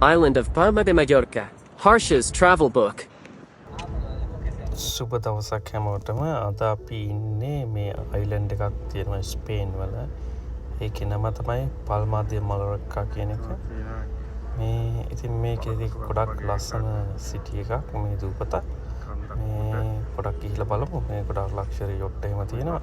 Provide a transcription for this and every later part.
Island of Palma de Mallorca. Harsha's travel book. සුබ දවසක් හැමෝටම. අද අපි ඉන්නේ මේ අයිලන්ඩ් එකක් තියෙනවා ස්පේන් වල. ඒකේ නම තමයි පල්මා ද මලොරක්කා කියන එක. මේ ඉතින් මේකේදී ගොඩක් ලස්සන සිටි එකක් මේ දූපත. මේ ගොඩක් ගිහිල්ලා බලමු. මේ ගොඩක් ලක්ෂරි යොට් එහෙම තියෙනවා.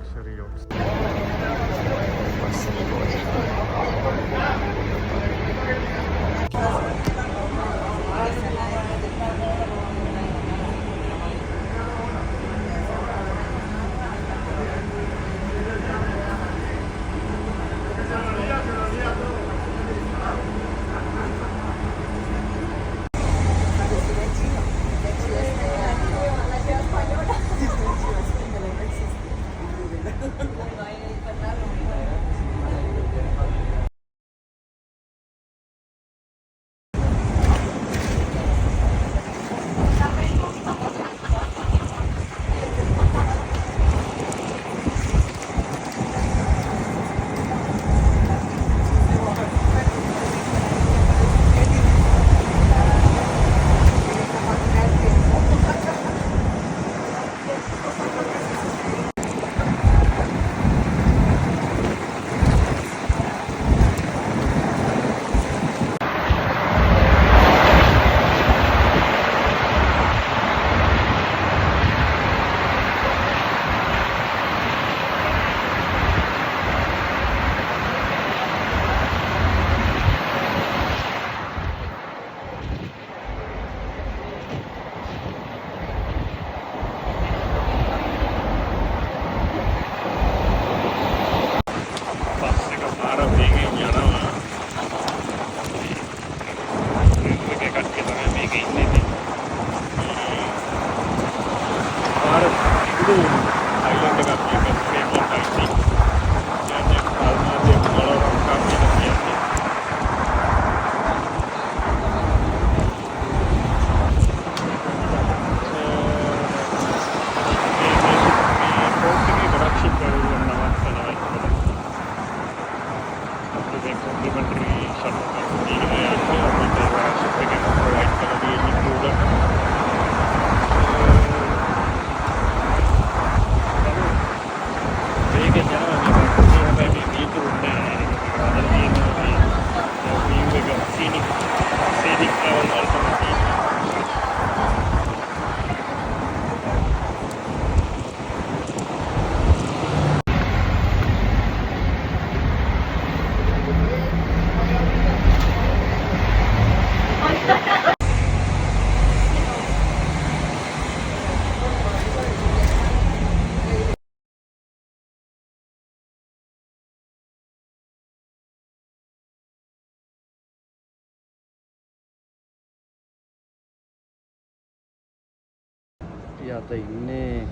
අද ඉන්නේ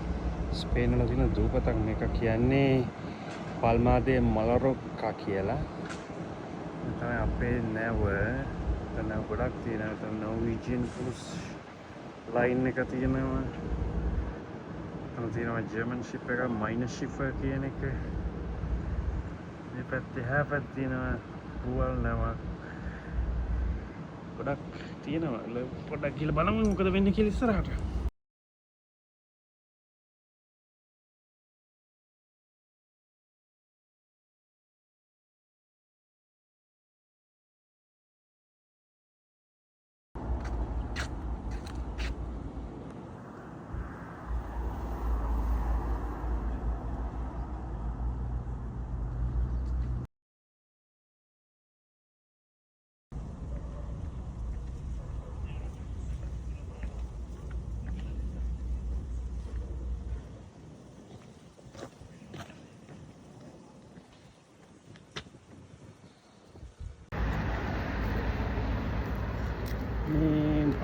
ස්පේන් වල තියෙන දූපතක් මේක කියන්නේ පල්මා ද මලොරක්කා කියලා. තමයි අපේ නැව. එතන ගොඩක් තියෙනවා. එතන නෝර්වීජියන් ක්‍රූස් ලයින් එක තියෙනවා. එතන තියෙනවා ජර්මන් ෂිප් එක මයිනස් ෂිප් කියන එක. මේ පැත්තේ හැපත් තියෙනවා රුවල් නැව. ගොඩක් තියෙනවා. පොඩ්ඩක් ගිහලා බලමු මොකද වෙන්නේ කියලා ඉස්සරහට.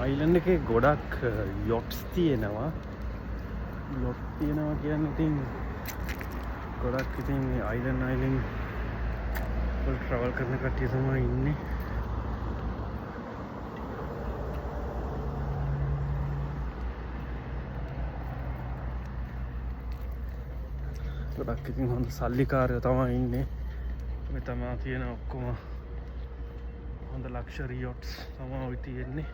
අයිලන්ඩ් එකේ ගොඩක් යොට්ස් තියෙනවා. යොට් තියෙනවා කියන්නේ ඉතින් ගොඩක් ඉතින් අයිලන්ඩ් වල ට්‍රැවල් කරන කට්ටිය තමයි ඉන්නේ. ගොඩක් ඉතින් හොඳ සල්ලිකාරයෝ තමයි ඉන්නේ. මේ තමයි තියෙන ඔක්කොම හොඳ ලක්ෂරි යොට්ස් තමයි ඔය තියෙන්නේ